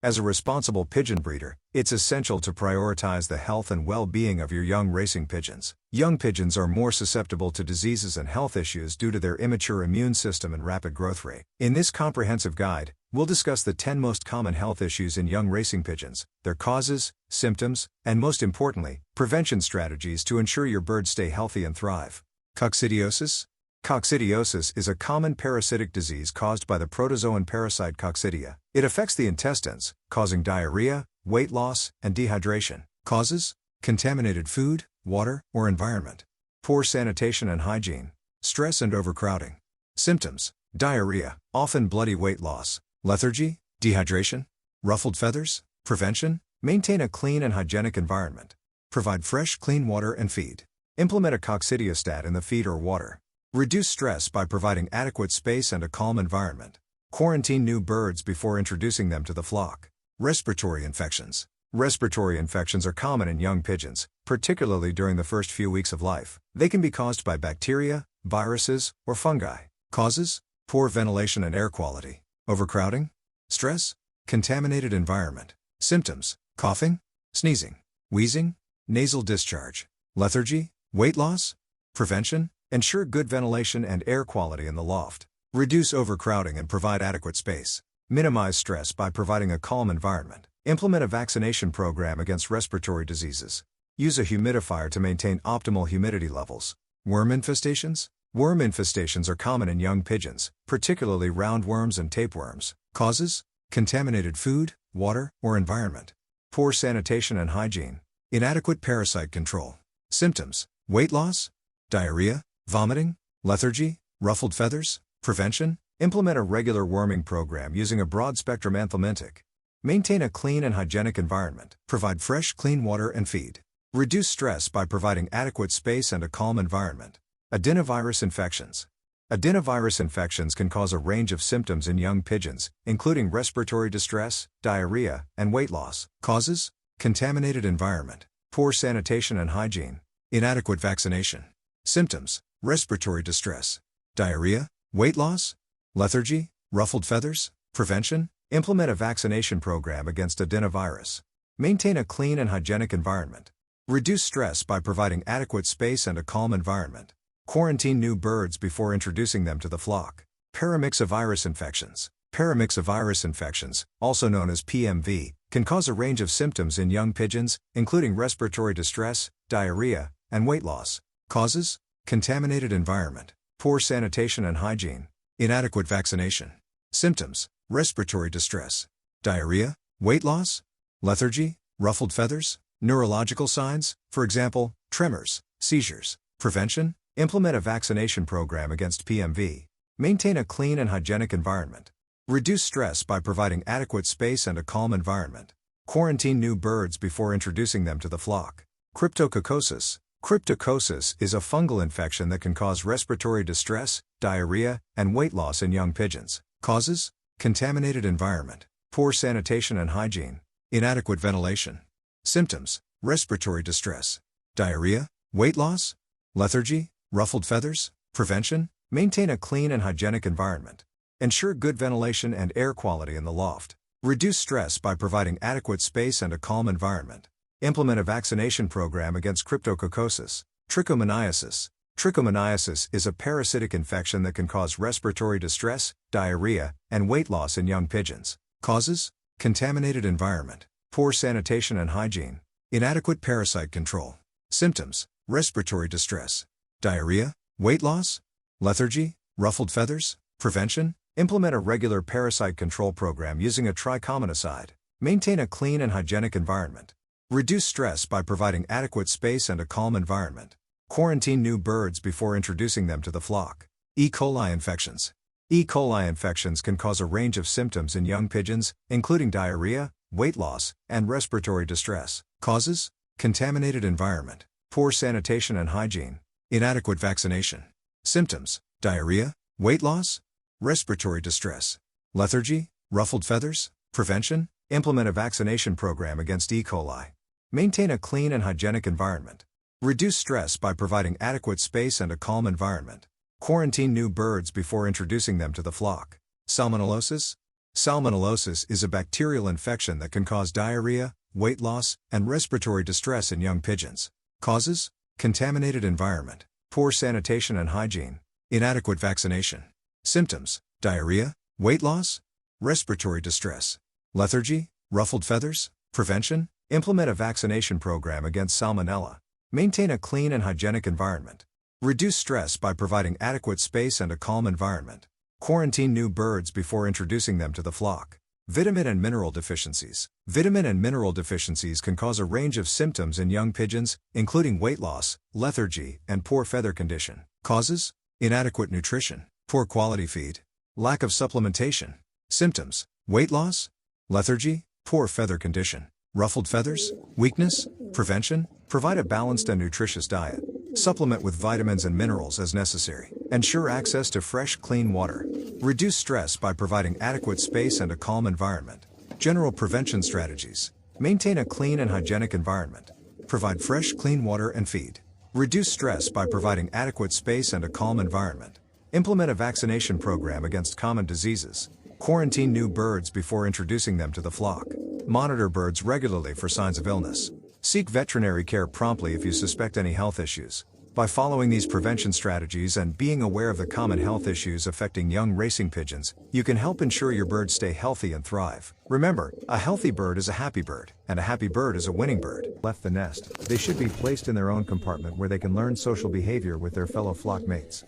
As a responsible pigeon breeder, it's essential to prioritize the health and well-being of your young racing pigeons. Young pigeons are more susceptible to diseases and health issues due to their immature immune system and rapid growth rate. In this comprehensive guide, we'll discuss the 10 most common health issues in young racing pigeons, their causes, symptoms, and most importantly, prevention strategies to ensure your birds stay healthy and thrive. Coccidiosis. Coccidiosis is a common parasitic disease caused by the protozoan parasite Coccidia. It affects the intestines, causing diarrhea, weight loss, and dehydration. Causes: contaminated food, water, or environment. Poor sanitation and hygiene. Stress and overcrowding. Symptoms: diarrhea, often bloody weight loss. Lethargy, dehydration. Ruffled feathers. Prevention: maintain a clean and hygienic environment. Provide fresh, clean water and feed. Implement a coccidiostat in the feed or water. Reduce stress by providing adequate space and a calm environment. Quarantine new birds before introducing them to the flock. Respiratory infections. Respiratory infections are common in young pigeons, particularly during the first few weeks of life. They can be caused by bacteria, viruses, or fungi. Causes: poor ventilation and air quality. Overcrowding. Stress. Contaminated environment. Symptoms: coughing, sneezing, wheezing, nasal discharge. Lethargy, weight loss. Prevention: ensure good ventilation and air quality in the loft. Reduce overcrowding and provide adequate space. Minimize stress by providing a calm environment. Implement a vaccination program against respiratory diseases. Use a humidifier to maintain optimal humidity levels. Worm infestations. Worm infestations are common in young pigeons, particularly roundworms and tapeworms. Causes: contaminated food, water, or environment. Poor sanitation and hygiene. Inadequate parasite control. Symptoms: weight loss, diarrhea, vomiting, lethargy, ruffled feathers. Prevention: implement a regular worming program using a broad-spectrum anthelmintic. Maintain a clean and hygienic environment. Provide fresh, clean water and feed. Reduce stress by providing adequate space and a calm environment. Adenovirus infections. Adenovirus infections can cause a range of symptoms in young pigeons, including respiratory distress, diarrhea, and weight loss. Causes: contaminated environment, poor sanitation and hygiene, inadequate vaccination. Symptoms: respiratory distress, diarrhea, weight loss, lethargy, ruffled feathers. Prevention: implement a vaccination program against adenovirus. Maintain a clean and hygienic environment. Reduce stress by providing adequate space and a calm environment. Quarantine new birds before introducing them to the flock. Paramyxovirus infections. Paramyxovirus infections, also known as PMV, can cause a range of symptoms in young pigeons, including respiratory distress, diarrhea, and weight loss. Causes: contaminated environment, poor sanitation and hygiene, inadequate vaccination. Symptoms: respiratory distress, diarrhea, weight loss, lethargy, ruffled feathers. Neurological signs, for example, tremors, seizures. Prevention: implement a vaccination program against PMV. Maintain a clean and hygienic environment. Reduce stress by providing adequate space and a calm environment. Quarantine new birds before introducing them to the flock. Cryptococcosis. Cryptococcosis is a fungal infection that can cause respiratory distress, diarrhea, and weight loss in young pigeons. Causes: contaminated environment, poor sanitation and hygiene, inadequate ventilation. Symptoms: respiratory distress, diarrhea, weight loss, lethargy, ruffled feathers. Prevention: maintain a clean and hygienic environment. Ensure good ventilation and air quality in the loft. Reduce stress by providing adequate space and a calm environment. Implement a vaccination program against cryptococcosis. Trichomoniasis. Trichomoniasis is a parasitic infection that can cause respiratory distress, diarrhea, and weight loss in young pigeons. Causes: contaminated environment, poor sanitation and hygiene, inadequate parasite control. Symptoms: respiratory distress, diarrhea, weight loss, lethargy, ruffled feathers. Prevention: implement a regular parasite control program using a trichomoniacide. Maintain a clean and hygienic environment. Reduce stress by providing adequate space and a calm environment. Quarantine new birds before introducing them to the flock. E-Coli infections. E-Coli infections can cause a range of symptoms in young pigeons, including diarrhea, weight loss, and respiratory distress. Causes: contaminated environment, poor sanitation and hygiene, inadequate vaccination. Symptoms: diarrhea, weight loss, respiratory distress, lethargy, ruffled feathers. Prevention: implement a vaccination program against E. coli. Maintain a clean and hygienic environment. Reduce stress by providing adequate space and a calm environment. Quarantine new birds before introducing them to the flock. Salmonellosis. Salmonellosis is a bacterial infection that can cause diarrhea, weight loss, and respiratory distress in young pigeons. Causes: contaminated environment, poor sanitation and hygiene, inadequate vaccination. Symptoms: diarrhea, weight loss, respiratory distress, lethargy, ruffled feathers. Prevention: implement a vaccination program against Salmonella. Maintain a clean and hygienic environment. Reduce stress by providing adequate space and a calm environment. Quarantine new birds before introducing them to the flock. Vitamin and mineral deficiencies. Vitamin and mineral deficiencies can cause a range of symptoms in young pigeons, including weight loss, lethargy, and poor feather condition. Causes: inadequate nutrition, poor quality feed, lack of supplementation. Symptoms: weight loss, lethargy, poor feather condition, ruffled feathers, weakness. Prevention: provide a balanced and nutritious diet. Supplement with vitamins and minerals as necessary. Ensure access to fresh, clean water. Reduce stress by providing adequate space and a calm environment. General prevention strategies: maintain a clean and hygienic environment. Provide fresh, clean water and feed. Reduce stress by providing adequate space and a calm environment. Implement a vaccination program against common diseases. Quarantine new birds before introducing them to the flock. Monitor birds regularly for signs of illness. Seek veterinary care promptly if you suspect any health issues. By following these prevention strategies and being aware of the common health issues affecting young racing pigeons, you can help ensure your birds stay healthy and thrive. Remember, a healthy bird is a happy bird, and a happy bird is a winning bird. Left the nest, they should be placed in their own compartment where they can learn social behavior with their fellow flock mates.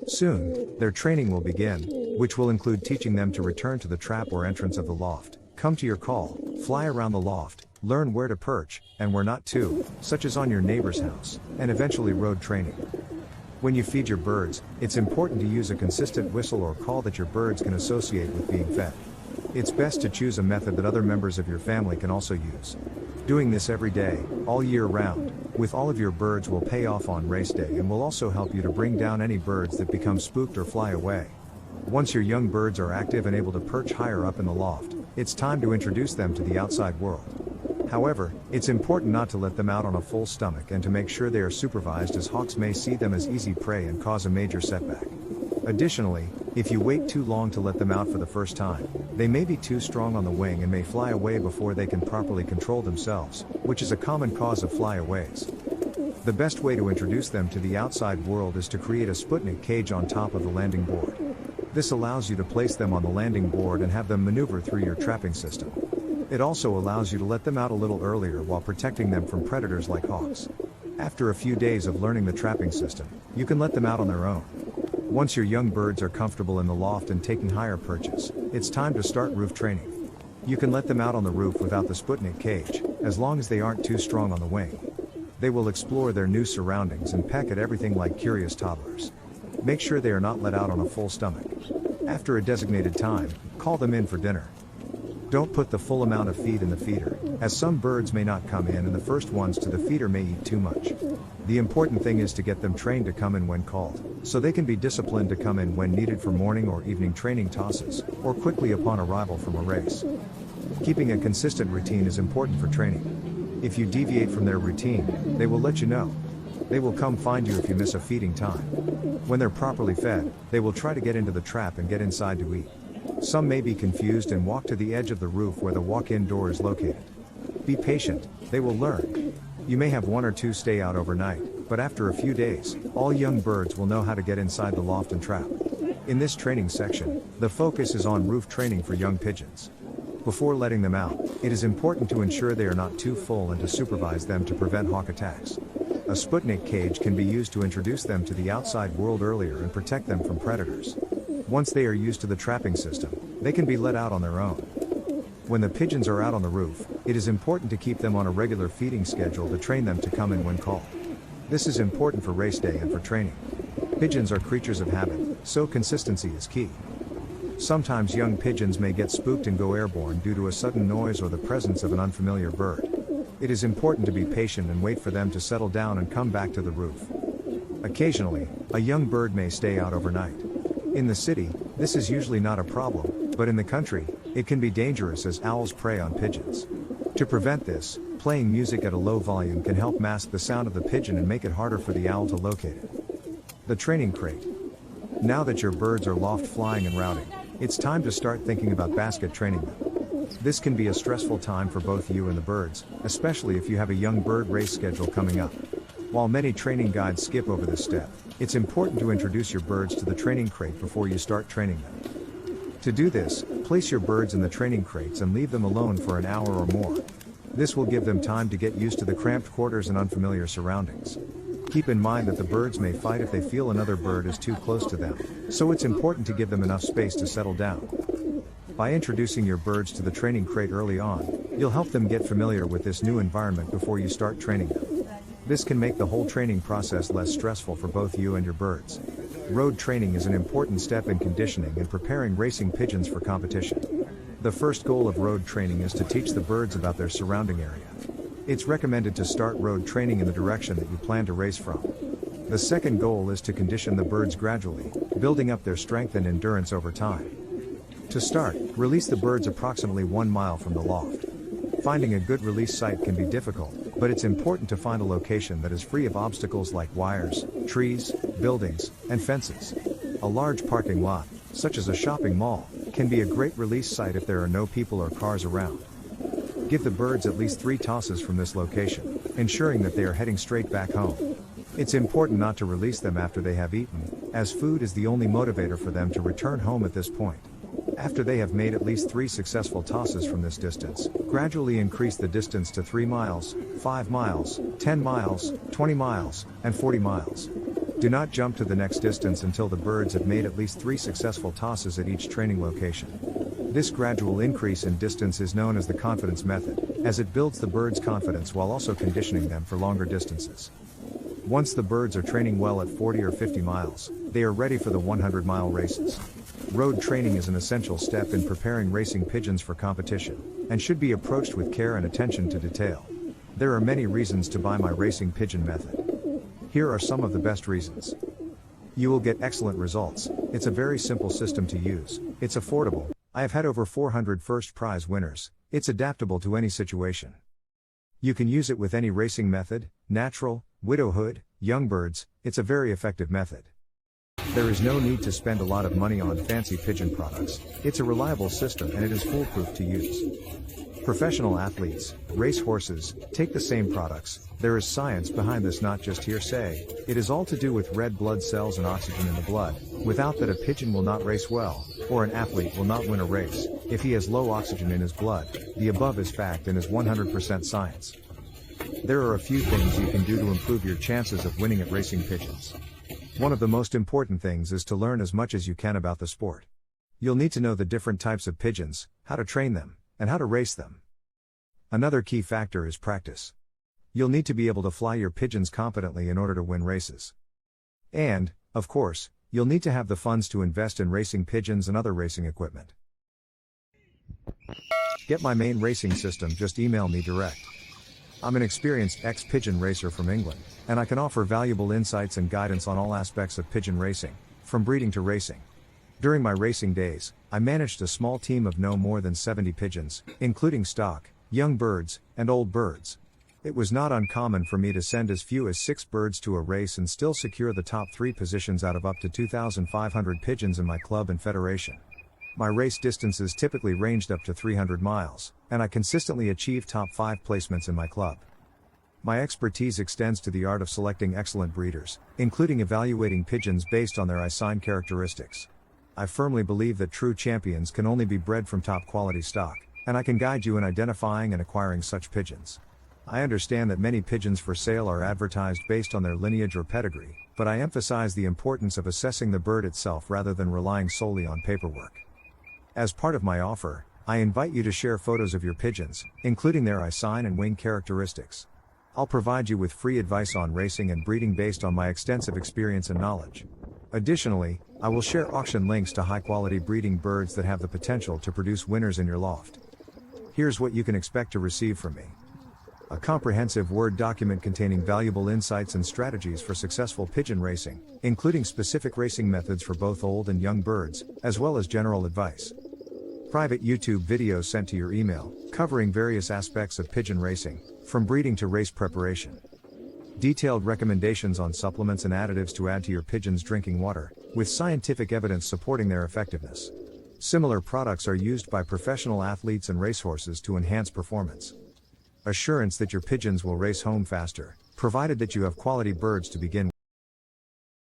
Soon, their training will begin, which will include teaching them to return to the trap or entrance of the loft, come to your call, fly around the loft, learn where to perch, and where not to, such as on your neighbor's house, and eventually road training. When you feed your birds, it's important to use a consistent whistle or call that your birds can associate with being fed. It's best to choose a method that other members of your family can also use. Doing this every day, all year round, with all of your birds will pay off on race day and will also help you to bring down any birds that become spooked or fly away. Once your young birds are active and able to perch higher up in the loft, it's time to introduce them to the outside world. However, it's important not to let them out on a full stomach and to make sure they are supervised, as hawks may see them as easy prey and cause a major setback. Additionally, if you wait too long to let them out for the first time, they may be too strong on the wing and may fly away before they can properly control themselves, which is a common cause of flyaways. The best way to introduce them to the outside world is to create a Sputnik cage on top of the landing board. This allows you to place them on the landing board and have them maneuver through your trapping system. It also allows you to let them out a little earlier while protecting them from predators like hawks. After a few days of learning the trapping system, you can let them out on their own. Once your young birds are comfortable in the loft and taking higher perches, it's time to start roof training. You can let them out on the roof without the Sputnik cage, as long as they aren't too strong on the wing. They will explore their new surroundings and peck at everything like curious toddlers. Make sure they are not let out on a full stomach. After a designated time, call them in for dinner. Don't put the full amount of feed in the feeder, as some birds may not come in and the first ones to the feeder may eat too much. The important thing is to get them trained to come in when called, so they can be disciplined to come in when needed for morning or evening training tosses, or quickly upon arrival from a race. Keeping a consistent routine is important for training. If you deviate from their routine, they will let you know. They will come find you if you miss a feeding time. When they're properly fed, they will try to get into the trap and get inside to eat. Some may be confused and walk to the edge of the roof where the walk-in door is located. Be patient, they will learn. You may have one or two stay out overnight, but after a few days, all young birds will know how to get inside the loft and trap. In this training section, the focus is on roof training for young pigeons. Before letting them out, it is important to ensure they are not too full and to supervise them to prevent hawk attacks. A Sputnik cage can be used to introduce them to the outside world earlier and protect them from predators. Once they are used to the trapping system, they can be let out on their own. When the pigeons are out on the roof, it is important to keep them on a regular feeding schedule to train them to come in when called. This is important for race day and for training. Pigeons are creatures of habit, so consistency is key. Sometimes young pigeons may get spooked and go airborne due to a sudden noise or the presence of an unfamiliar bird. It is important to be patient and wait for them to settle down and come back to the roof. Occasionally, a young bird may stay out overnight. In the city, this is usually not a problem, but in the country, it can be dangerous as owls prey on pigeons. To prevent this, playing music at a low volume can help mask the sound of the pigeon and make it harder for the owl to locate it. The training crate. Now that your birds are loft flying and routing, It's time to start thinking about basket training them. This can be a stressful time for both you and the birds, especially if you have a young bird race schedule coming up. While many training guides skip over this step, it's important to introduce your birds to the training crate before you start training them. To do this, place your birds in the training crates and leave them alone for an hour or more. This will give them time to get used to the cramped quarters and unfamiliar surroundings. Keep in mind that the birds may fight if they feel another bird is too close to them, so it's important to give them enough space to settle down. By introducing your birds to the training crate early on, you'll help them get familiar with this new environment before you start training them. This can make the whole training process less stressful for both you and your birds. Road training is an important step in conditioning and preparing racing pigeons for competition. The first goal of road training is to teach the birds about their surrounding area. It's recommended to start road training in the direction that you plan to race from. The second goal is to condition the birds gradually, building up their strength and endurance over time. To start, release the birds approximately 1 mile from the loft. Finding a good release site can be difficult, but it's important to find a location that is free of obstacles like wires, trees, buildings, and fences. A large parking lot, such as a shopping mall, can be a great release site if there are no people or cars around. Give the birds at least 3 tosses from this location, ensuring that they are heading straight back home. It's important not to release them after they have eaten, as food is the only motivator for them to return home at this point. After they have made at least 3 successful tosses from this distance, gradually increase the distance to 3 miles, 5 miles, 10 miles, 20 miles, and 40 miles. Do not jump to the next distance until the birds have made at least 3 successful tosses at each training location. This gradual increase in distance is known as the confidence method, as it builds the birds' confidence while also conditioning them for longer distances. Once the birds are training well at 40 or 50 miles, they are ready for the 100-mile races. Road training is an essential step in preparing racing pigeons for competition, and should be approached with care and attention to detail. There are many reasons to buy my racing pigeon method. Here are some of the best reasons. You will get excellent results. It's a very simple system to use. It's affordable. I have had over 400 first prize winners. It's adaptable to any situation. You can use it with any racing method, natural, widowhood, young birds. It's a very effective method. There is no need to spend a lot of money on fancy pigeon products. It's a reliable system and it is foolproof to use. Professional athletes, race horses, take the same products. There is science behind this, not just hearsay. It is all to do with red blood cells and oxygen in the blood. Without that, a pigeon will not race well, or an athlete will not win a race. If he has low oxygen in his blood, the above is fact and is 100% science. There are a few things you can do to improve your chances of winning at racing pigeons. One of the most important things is to learn as much as you can about the sport. You'll need to know the different types of pigeons, how to train them, and how to race them. Another key factor is practice. You'll need to be able to fly your pigeons competently in order to win races. And, of course, you'll need to have the funds to invest in racing pigeons and other racing equipment. Get my main racing system, just email me direct. I'm an experienced ex-pigeon racer from England, and I can offer valuable insights and guidance on all aspects of pigeon racing, from breeding to racing. During my racing days, I managed a small team of no more than 70 pigeons, including stock, young birds, and old birds. It was not uncommon for me to send as few as 6 birds to a race and still secure the top 3 positions out of up to 2,500 pigeons in my club and federation. My race distances typically ranged up to 300 miles, and I consistently achieved top 5 placements in my club. My expertise extends to the art of selecting excellent breeders, including evaluating pigeons based on their eye sign characteristics. I firmly believe that true champions can only be bred from top quality stock, and I can guide you in identifying and acquiring such pigeons. I understand that many pigeons for sale are advertised based on their lineage or pedigree, but I emphasize the importance of assessing the bird itself rather than relying solely on paperwork. As part of my offer, I invite you to share photos of your pigeons, including their eye sign and wing characteristics. I'll provide you with free advice on racing and breeding based on my extensive experience and knowledge. Additionally, I will share auction links to high-quality breeding birds that have the potential to produce winners in your loft. Here's what you can expect to receive from me. A comprehensive Word document containing valuable insights and strategies for successful pigeon racing, including specific racing methods for both old and young birds, as well as general advice. Private YouTube videos sent to your email, covering various aspects of pigeon racing, from breeding to race preparation. Detailed recommendations on supplements and additives to add to your pigeons' drinking water, with scientific evidence supporting their effectiveness. Similar products are used by professional athletes and racehorses to enhance performance. Assurance that your pigeons will race home faster, provided that you have quality birds to begin with.